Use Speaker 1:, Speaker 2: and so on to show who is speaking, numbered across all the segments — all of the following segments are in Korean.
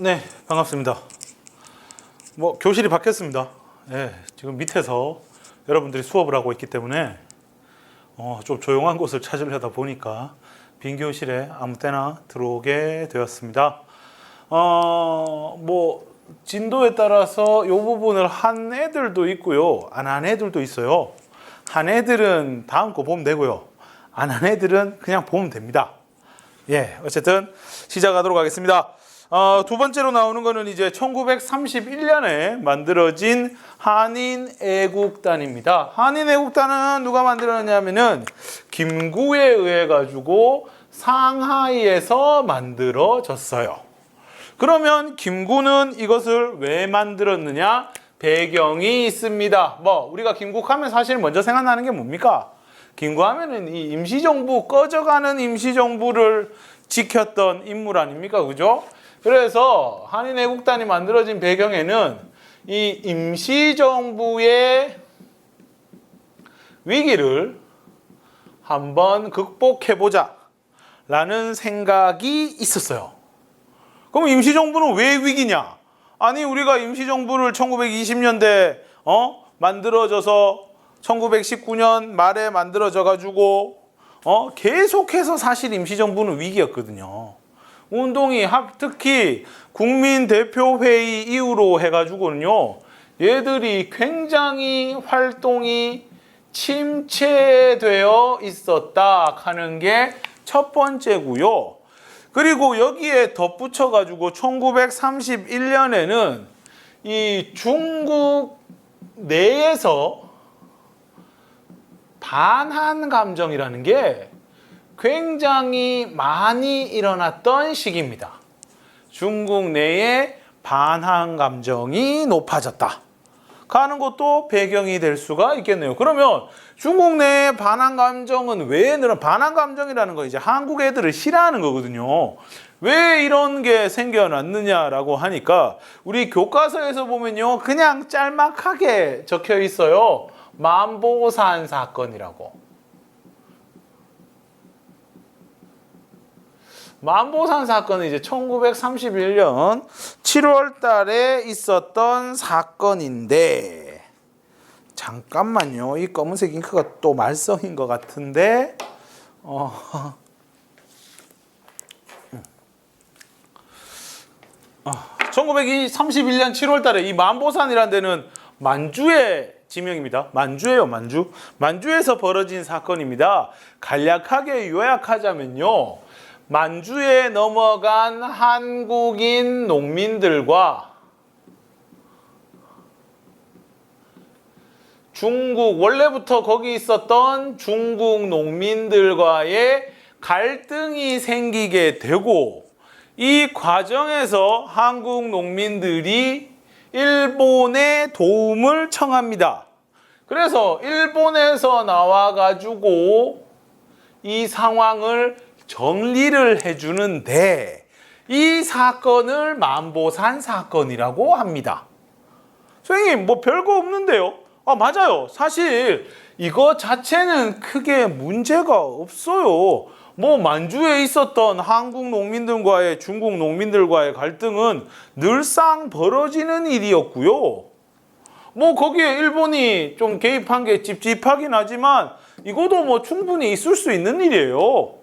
Speaker 1: 네, 반갑습니다. 교실이 바뀌었습니다. 네, 지금 밑에서 여러분들이 수업을 하고 있기 때문에 좀 조용한 곳을 찾으려다 보니까 빈 교실에 아무 때나 들어오게 되었습니다. 진도에 따라서 이 부분을 한 애들도 있고요, 안 한 애들도 있어요. 한 애들은 다음 거 보면 되고요, 안 한 애들은 그냥 보면 됩니다. 예, 어쨌든 시작하도록 하겠습니다. 두 번째로 나오는 거는 이제 1931년에 만들어진 한인애국단입니다. 한인애국단은 누가 만들었냐면은 김구에 의해 가지고 상하이에서 만들어졌어요. 그러면 김구는 이것을 왜 만들었느냐? 배경이 있습니다. 우리가 김구하면 사실 먼저 생각나는 게 뭡니까? 김구하면은 이 임시정부, 꺼져가는 임시정부를 지켰던 인물 아닙니까? 그죠? 그래서 한인애국단이 만들어진 배경에는 이 임시정부의 위기를 한번 극복해보자 라는 생각이 있었어요. 그럼 임시정부는 왜 위기냐? 아니, 우리가 임시정부를 1920년대 만들어져서 1919년 말에 만들어져 가지고 계속해서 사실 임시정부는 위기였거든요. 운동이 특히 국민대표회의 이후로 해가지고는요, 얘들이 굉장히 활동이 침체되어 있었다 하는 게 첫 번째고요. 그리고 여기에 덧붙여 가지고 1931년에는 이 중국 내에서 반한 감정이라는 게 굉장히 많이 일어났던 시기입니다. 중국 내에 반한 감정이 높아졌다 하는 것도 배경이 될 수가 있겠네요. 그러면 중국 내의 반한 감정은 왜 반한 감정이라는 거 이제 한국 애들을 싫어하는 거거든요. 왜 이런 게 생겨났느냐라고 하니까 우리 교과서에서 보면요, 그냥 짤막하게 적혀 있어요. 만보산 사건이라고. 만보산 사건은 이제 1931년 7월 달에 있었던 사건인데, 잠깐만요. 이 검은색 잉크가 또 말썽인 것 같은데, 1931년 7월 달에 이 만보산이라는 데는 만주의 지명입니다. 만주예요, 만주. 만주에서 벌어진 사건입니다. 간략하게 요약하자면요, 만주에 넘어간 한국인 농민들과 원래부터 거기 있었던 중국 농민들과의 갈등이 생기게 되고, 이 과정에서 한국 농민들이 일본의 도움을 청합니다. 그래서 일본에서 나와가지고 이 상황을 정리를 해주는데, 이 사건을 만보산 사건이라고 합니다. 선생님, 별거 없는데요? 맞아요. 사실 이거 자체는 크게 문제가 없어요. 만주에 있었던 한국 농민들과의 중국 농민들과의 갈등은 늘상 벌어지는 일이었고요. 거기에 일본이 좀 개입한 게 찝찝하긴 하지만 이것도 충분히 있을 수 있는 일이에요.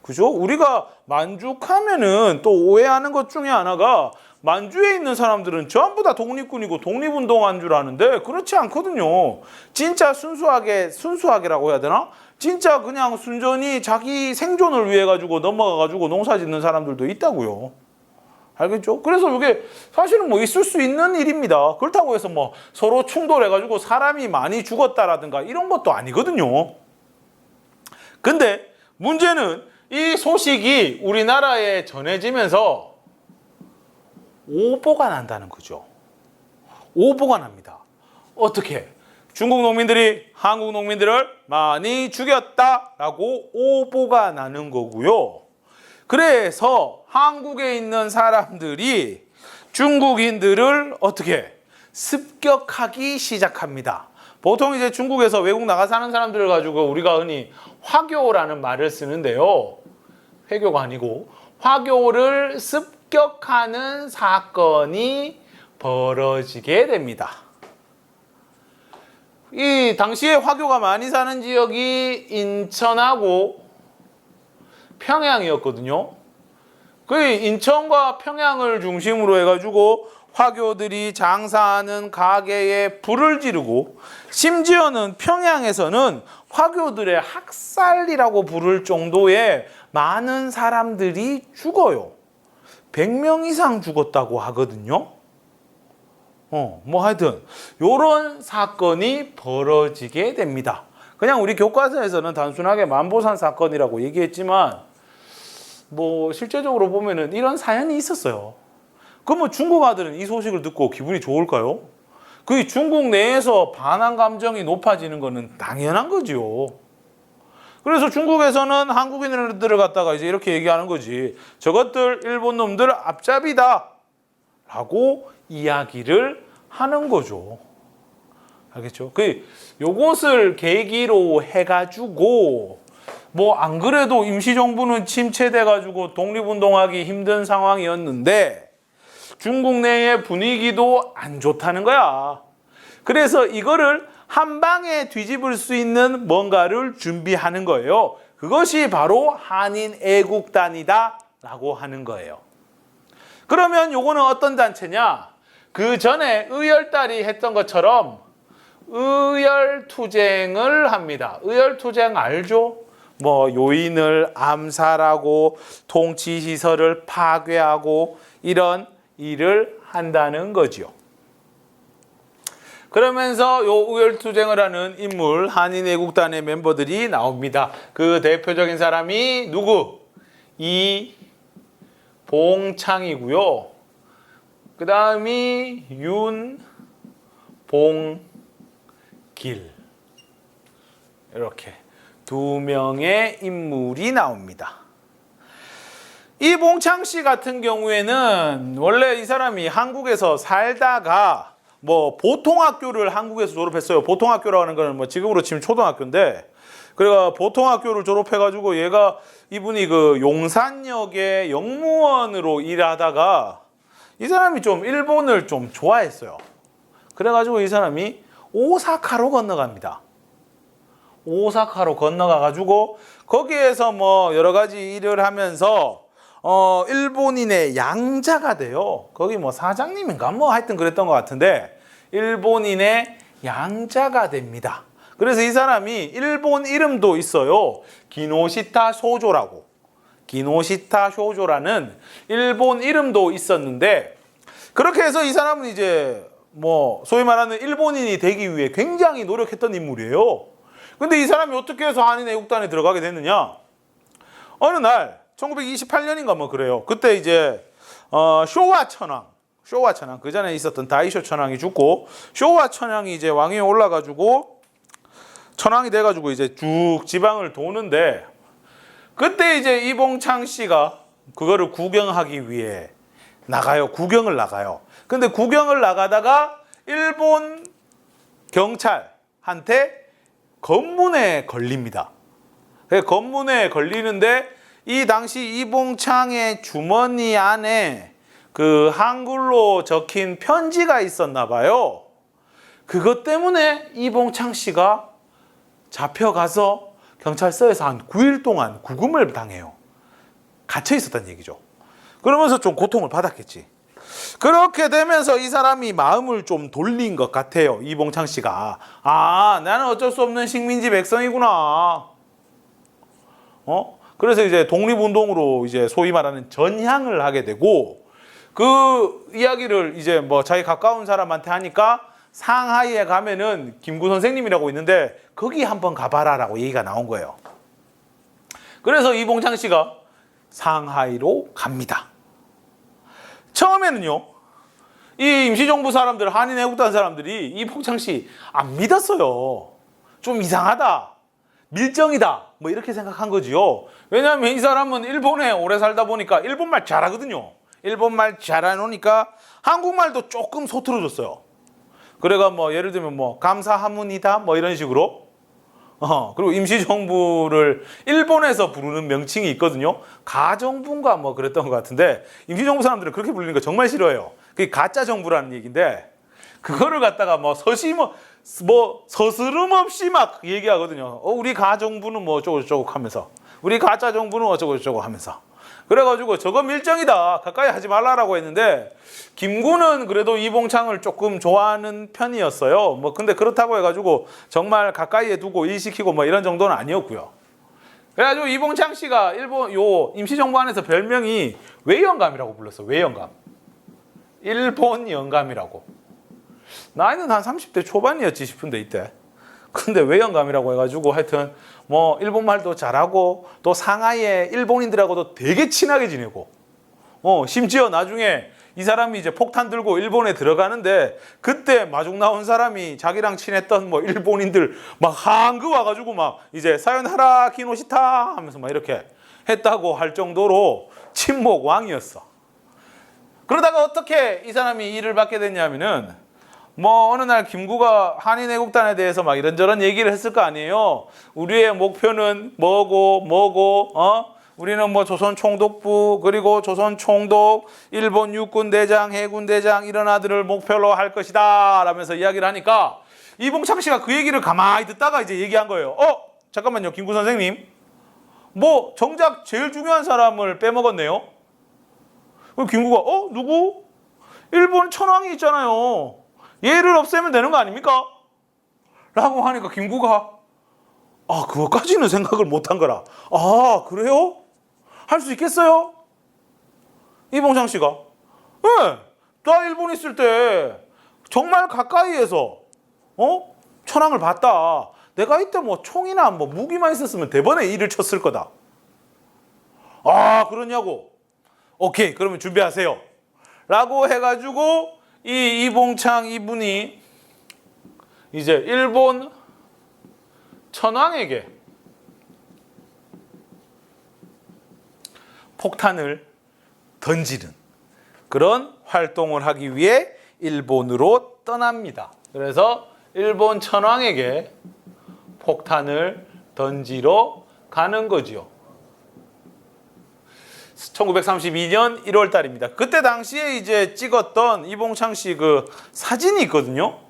Speaker 1: 그죠? 우리가 만주하면은 또 오해하는 것 중에 하나가, 만주에 있는 사람들은 전부 다 독립군이고 독립운동한 줄 아는데 그렇지 않거든요. 진짜 순수하게라고 해야 되나? 진짜 그냥 순전히 자기 생존을 위해 가지고 넘어가 가지고 농사 짓는 사람들도 있다고요. 알겠죠? 그래서 이게 사실은 있을 수 있는 일입니다. 그렇다고 해서 서로 충돌해 가지고 사람이 많이 죽었다라든가 이런 것도 아니거든요. 근데 문제는 이 소식이 우리나라에 전해지면서 오보가 난다는 거죠. 오보가 납니다. 어떻게? 중국 농민들이 한국 농민들을 많이 죽였다라고 오보가 나는 거고요. 그래서 한국에 있는 사람들이 중국인들을 어떻게? 습격하기 시작합니다. 보통 이제 중국에서 외국 나가 사는 사람들을 가지고 우리가 흔히 화교라는 말을 쓰는데요. 회교가 아니고 화교를 습격 습격하는 사건이 벌어지게 됩니다. 이 당시에 화교가 많이 사는 지역이 인천하고 평양이었거든요. 그 인천과 평양을 중심으로 해가지고 화교들이 장사하는 가게에 불을 지르고, 심지어는 평양에서는 화교들의 학살이라고 부를 정도의 많은 사람들이 죽어요. 100명 이상 죽었다고 하거든요. 뭐 하여튼 요런 사건이 벌어지게 됩니다. 그냥 우리 교과서에서는 단순하게 만보산 사건이라고 얘기했지만 뭐 실제적으로 보면은 이런 사연이 있었어요. 그러면 중국 아들은 이 소식을 듣고 기분이 좋을까요? 그 중국 내에서 반한 감정이 높아지는 거는 당연한 거지요. 그래서 중국에서는 한국인들을 갖다가 이제 이렇게 얘기하는 거지. 저것들 일본 놈들 앞잡이다 라고 이야기를 하는 거죠. 알겠죠? 요것을 계기로 해가지고 뭐 안 그래도 임시정부는 침체돼가지고 독립운동하기 힘든 상황이었는데 중국 내의 분위기도 안 좋다는 거야. 그래서 이거를 한 방에 뒤집을 수 있는 뭔가를 준비하는 거예요. 그것이 바로 한인 애국단이다 라고 하는 거예요. 그러면 요거는 어떤 단체냐? 그 전에 의열달이 했던 것처럼 의열투쟁을 합니다. 의열투쟁 알죠? 뭐 요인을 암살하고 통치시설을 파괴하고 이런 일을 한다는 거지요. 그러면서 요 의열투쟁을 하는 인물, 한인애국단의 멤버들이 나옵니다. 그 대표적인 사람이 누구? 이봉창이고요. 그 다음이 윤봉길. 이렇게 두 명의 인물이 나옵니다. 이봉창 씨 같은 경우에는 원래 이 사람이 한국에서 살다가 뭐 보통학교를 한국에서 졸업했어요. 보통학교라고 하는 거는 뭐 지금으로 치면 초등학교인데, 그래가 보통학교를 졸업해가지고 이분이 그 용산역의 영무원으로 일하다가 이 사람이 좀 일본을 좀 좋아했어요. 그래가지고 이 사람이 오사카로 건너갑니다. 오사카로 건너가가지고 거기에서 뭐 여러 가지 일을 하면서 일본인의 양자가 돼요. 거기 뭐 사장님인가 뭐 하여튼 그랬던 것 같은데 일본인의 양자가 됩니다. 그래서 이 사람이 일본 이름도 있어요. 기노시타 쇼조라고. 기노시타 쇼조라는 일본 이름도 있었는데, 그렇게 해서 이 사람은 이제 뭐 소위 말하는 일본인이 되기 위해 굉장히 노력했던 인물이에요. 근데 이 사람이 어떻게 해서 한인애국단에 들어가게 됐느냐? 어느 날 1928년인가 뭐 그래요. 그때 이제 쇼와 천황 그 전에 있었던 다이쇼 천황이 죽고 쇼와 천황이 이제 왕위에 올라가지고 천황이 돼가지고 이제 쭉 지방을 도는데, 그때 이제 이봉창 씨가 그거를 구경하기 위해 구경을 나가요. 근데 구경을 나가다가 일본 경찰한테 검문에 걸립니다. 검문에 걸리는데 이 당시 이봉창의 주머니 안에 그 한글로 적힌 편지가 있었나 봐요. 그것 때문에 이봉창 씨가 잡혀가서 경찰서에서 한 9일 동안 구금을 당해요. 갇혀 있었다는 얘기죠. 그러면서 좀 고통을 받았겠지. 그렇게 되면서 이 사람이 마음을 좀 돌린 것 같아요. 이봉창 씨가. 나는 어쩔 수 없는 식민지 백성이구나. 그래서 이제 독립운동으로 이제 소위 말하는 전향을 하게 되고, 그 이야기를 이제 뭐 자기 가까운 사람한테 하니까 상하이에 가면은 김구 선생님이라고 있는데 거기 한번 가봐라라고 얘기가 나온 거예요. 그래서 이봉창 씨가 상하이로 갑니다. 처음에는요, 이 임시정부 사람들, 한인애국단 사람들이 이봉창 씨 안 믿었어요. 좀 이상하다, 밀정이다, 뭐 이렇게 생각한 거지요. 왜냐하면 이 사람은 일본에 오래 살다 보니까 일본말 잘하거든요. 일본말 잘하니까 한국말도 조금 소트러졌어요. 그래가 뭐 예를 들면 뭐 감사합니다 뭐 이런 식으로 그리고 임시정부를 일본에서 부르는 명칭이 있거든요. 가정부인가 뭐 그랬던 것 같은데 임시정부 사람들은 그렇게 불리는 거 정말 싫어해요. 그게 가짜 정부라는 얘기인데 그거를 갖다가 뭐 서스름 없이 막 얘기하거든요. 우리 가정부는 뭐 어쩌고저쩌고 하면서 우리 가짜 정부는 어쩌고저쩌고 하면서 그래가지고 저거 밀정이다 가까이 하지 말라라고 했는데 김구는 그래도 이봉창을 조금 좋아하는 편이었어요. 뭐 근데 그렇다고 해가지고 정말 가까이에 두고 일시키고 뭐 이런 정도는 아니었고요. 그래가지고 이봉창 씨가 일본 요 임시정부 안에서 별명이 외영감이라고 불렀어. 외영감. 일본 영감이라고. 나이는 한 30대 초반이었지 싶은데 이때. 근데 외영감이라고 해가지고 하여튼 뭐 일본말도 잘하고 또 상하이에 일본인들하고도 되게 친하게 지내고 심지어 나중에 이 사람이 이제 폭탄 들고 일본에 들어가는데 그때 마중 나온 사람이 자기랑 친했던 뭐 일본인들 막 한그 와가지고 막 이제 사요나라 키노시타 하면서 막 이렇게 했다고 할 정도로 친목 왕이었어. 그러다가 어떻게 이 사람이 일을 받게 됐냐면은 뭐 어느 날 김구가 한인애국단에 대해서 막 이런저런 얘기를 했을 거 아니에요. 우리의 목표는 뭐고 우리는 뭐 조선 총독부 그리고 조선 총독 일본 육군 대장 해군 대장 이런 아들을 목표로 할 것이다 라면서 이야기를 하니까 이봉창 씨가 그 얘기를 가만히 듣다가 이제 얘기한 거예요. 잠깐만요 김구 선생님 뭐 정작 제일 중요한 사람을 빼먹었네요. 그럼 김구가 누구? 일본 천황이 있잖아요. 얘를 없애면 되는 거 아닙니까? 라고 하니까 김구가 그것까지는 생각을 못한 거라. 그래요? 할 수 있겠어요? 이봉창 씨가 네, 나 일본 있을 때 정말 가까이에서 천황을 봤다. 내가 이때 뭐 총이나 뭐 무기만 있었으면 대번에 일을 쳤을 거다. 그러냐고. 오케이 그러면 준비하세요 라고 해가지고 이 이봉창 이분이 이제 일본 천황에게 폭탄을 던지는 그런 활동을 하기 위해 일본으로 떠납니다. 그래서 일본 천황에게 폭탄을 던지러 가는 거지요. 1932년 1월 달입니다. 그때 당시에 이제 찍었던 이봉창 씨 그 사진이 있거든요.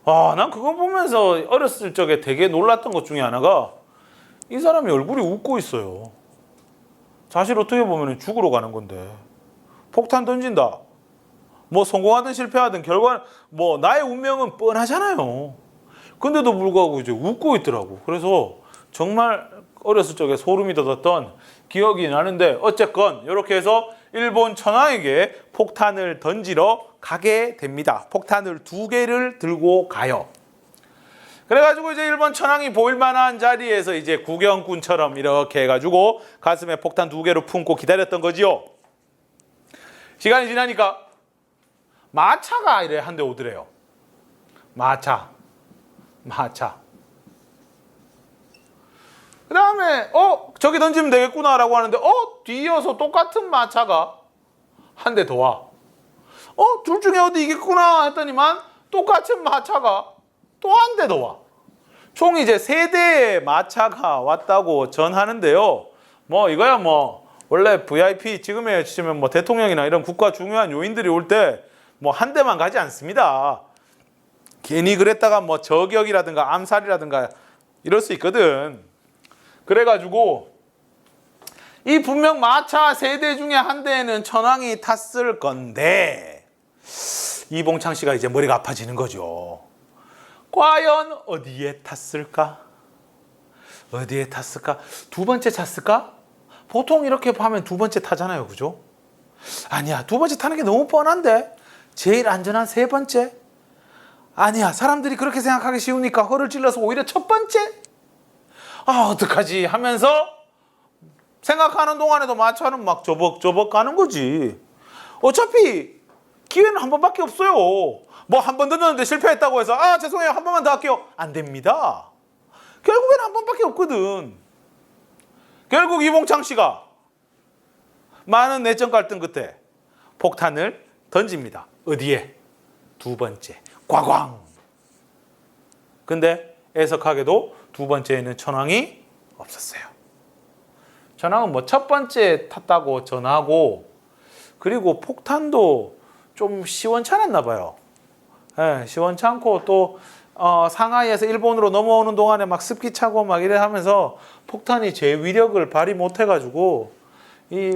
Speaker 1: 난 그거 보면서 어렸을 적에 되게 놀랐던 것 중에 하나가 이 사람이 얼굴이 웃고 있어요. 사실 어떻게 보면 죽으러 가는 건데 폭탄 던진다. 뭐 성공하든 실패하든 결과는 뭐 나의 운명은 뻔하잖아요. 근데도 불구하고 이제 웃고 있더라고. 그래서 정말 어렸을 적에 소름이 돋았던 기억이 나는데 어쨌건 이렇게 해서 일본 천황에게 폭탄을 던지러 가게 됩니다. 폭탄을 2개를 들고 가요. 그래가지고 이제 일본 천황이 보일 만한 자리에서 이제 구경꾼처럼 이렇게 해가지고 가슴에 폭탄 2개를 품고 기다렸던 거지요. 시간이 지나니까 마차가 이래 한 대 오더래요. 마차. 그 다음에 저기 던지면 되겠구나 라고 하는데 뒤이어서 똑같은 마차가 한 대 더 와. 둘 중에 어디 이겠구나 했더니만 똑같은 마차가 또 한 대 더 와. 총 이제 3대의 마차가 왔다고 전하는데요. 뭐 이거야 뭐 원래 VIP 지금에 치면 뭐 대통령이나 이런 국가 중요한 요인들이 올 때 뭐 한 대만 가지 않습니다. 괜히 그랬다가 뭐 저격이라든가 암살이라든가 이럴 수 있거든. 그래가지고 이 분명 마차 3대 중에 한 대에는 천황이 탔을 건데 이봉창 씨가 이제 머리가 아파지는 거죠. 과연 어디에 탔을까? 2번째 탔을까? 보통 이렇게 하면 2번째 타잖아요. 그죠? 아니야. 2번째 타는 게 너무 뻔한데 제일 안전한 3번째? 아니야. 사람들이 그렇게 생각하기 쉬우니까 허를 찔러서 오히려 1번째? 어떡하지 하면서 생각하는 동안에도 마차는 막 저벅저벅 가는 거지. 어차피 기회는 한 번밖에 없어요. 뭐 한 번 던졌는데 실패했다고 해서 죄송해요 한 번만 더 할게요. 안 됩니다. 결국엔 한 번밖에 없거든. 결국 이봉창 씨가 많은 내적 갈등 끝에 폭탄을 던집니다. 어디에? 2번째. 꽝꽝. 근데 애석하게도 두 번째에는 천왕이 없었어요. 천왕은 뭐 첫 번째 탔다고 전하고, 그리고 폭탄도 좀 시원찮았나 봐요. 예, 시원찮고 또 상하이에서 일본으로 넘어오는 동안에 막 습기 차고 막 이래 하면서 폭탄이 제 위력을 발휘 못 해가지고 이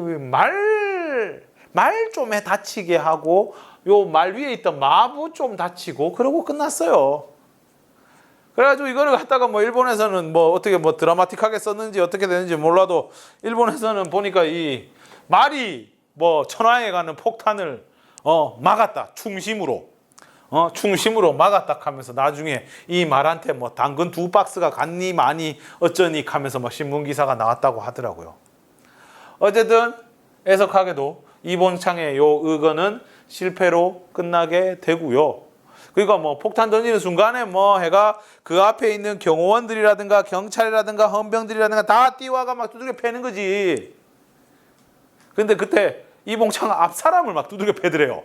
Speaker 1: 말 좀 해 다치게 하고 요 말 위에 있던 마부 좀 다치고 그러고 끝났어요. 그래가지고 이거를 갖다가 뭐 일본에서는 뭐 어떻게 뭐 드라마틱하게 썼는지 어떻게 되는지 몰라도 일본에서는 보니까 이 말이 뭐 천황에 가는 폭탄을 막았다. 충심으로 막았다 하면서 나중에 이 말한테 뭐 당근 2박스가 갔니 마니 어쩌니 하면서 막 신문 기사가 나왔다고 하더라고요. 어쨌든 애석하게도 이번 창의 요 의거는 실패로 끝나게 되고요. 그러니까 뭐 폭탄 던지는 순간에 뭐 해가 그 앞에 있는 경호원들이라든가 경찰이라든가 헌병들이라든가 다 뛰어와가 막 두들겨 패는 거지. 근데 그때 이봉창 앞 사람을 막 두들겨 패더래요.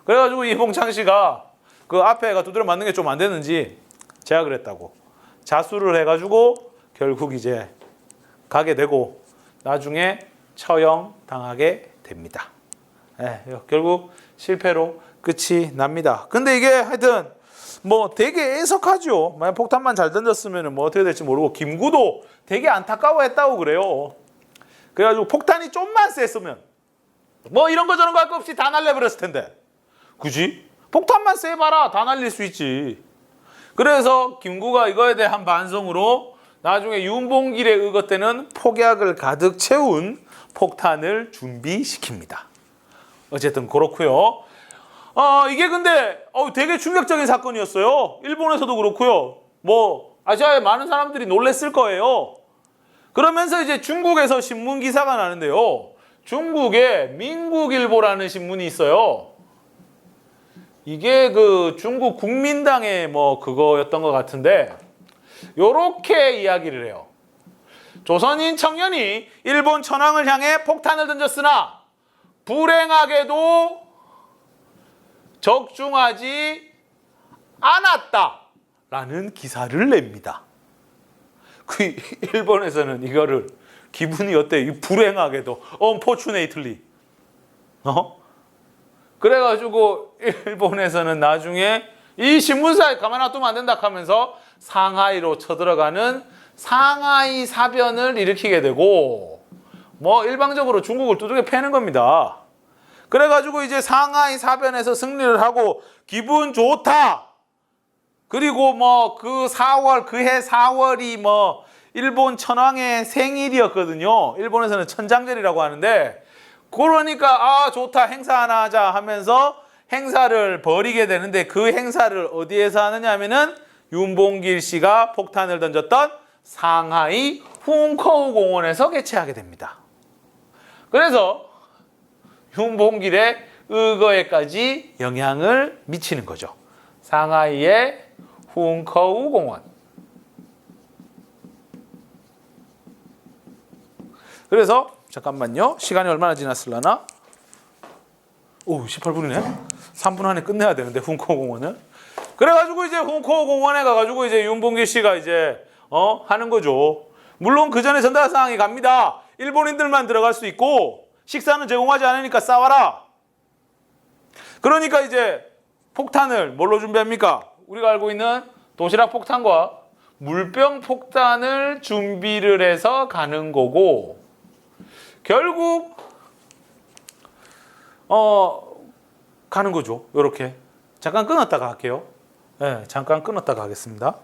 Speaker 1: 그래가지고 이봉창 씨가 그 앞에가 두드려 맞는 게 좀 안 되는지 제가 그랬다고 자수를 해가지고 결국 이제 가게 되고 나중에 처형 당하게 됩니다. 네, 결국 실패로 끝이 납니다. 근데 이게 하여튼 뭐 되게 애석하죠. 만약 폭탄만 잘 던졌으면 뭐 어떻게 될지 모르고 김구도 되게 안타까워했다고 그래요. 그래가지고 폭탄이 좀만 셌으면 뭐 이런 거 저런 거 할 거 없이 다 날려버렸을 텐데, 그지? 폭탄만 쎄봐라 다 날릴 수 있지. 그래서 김구가 이거에 대한 반성으로 나중에 윤봉길의 의거 때는 폭약을 가득 채운 폭탄을 준비시킵니다. 어쨌든 그렇고요. 이게 근데 되게 충격적인 사건이었어요. 일본에서도 그렇고요. 뭐 아시아의 많은 사람들이 놀랬을 거예요. 그러면서 이제 중국에서 신문 기사가 나는데요. 중국에 민국일보라는 신문이 있어요. 이게 그 중국 국민당의 뭐 그거였던 것 같은데 요렇게 이야기를 해요. 조선인 청년이 일본 천황을 향해 폭탄을 던졌으나 불행하게도 적중하지 않았다라는 기사를 냅니다. 그 일본에서는 이거를 기분이 어때? 불행하게도 unfortunately 그래가지고 일본에서는 나중에 이 신문사에 가만 놔두면 안 된다 하면서 상하이로 쳐들어가는 상하이 사변을 일으키게 되고 뭐 일방적으로 중국을 두들겨 패는 겁니다. 그래가지고 이제 상하이 사변에서 승리를 하고 기분 좋다. 그리고 뭐 그 4월 그해 4월이 뭐 일본 천황의 생일이었거든요. 일본에서는 천장절이라고 하는데 그러니까 좋다 행사 하나 하자 하면서 행사를 벌이게 되는데 그 행사를 어디에서 하느냐 하면은 윤봉길 씨가 폭탄을 던졌던 상하이 훈커우 공원에서 개최하게 됩니다. 그래서 윤봉길의 의거에까지 영향을 미치는 거죠. 상하이의 훈커우 공원. 그래서 잠깐만요. 시간이 얼마나 지났을라나? 오, 18분이네. 3분 안에 끝내야 되는데 훈커우 공원은. 그래가지고 이제 훈커우 공원에 가가지고 이제 윤봉길 씨가 이제 하는 거죠. 물론 그 전에 전달 사항이 갑니다. 일본인들만 들어갈 수 있고 식사는 제공하지 않으니까 싸워라. 그러니까 이제 폭탄을 뭘로 준비합니까? 우리가 알고 있는 도시락 폭탄과 물병 폭탄을 준비를 해서 가는 거고 결국 가는 거죠. 이렇게 잠깐 끊었다가 할게요. 네, 잠깐 끊었다가 하겠습니다.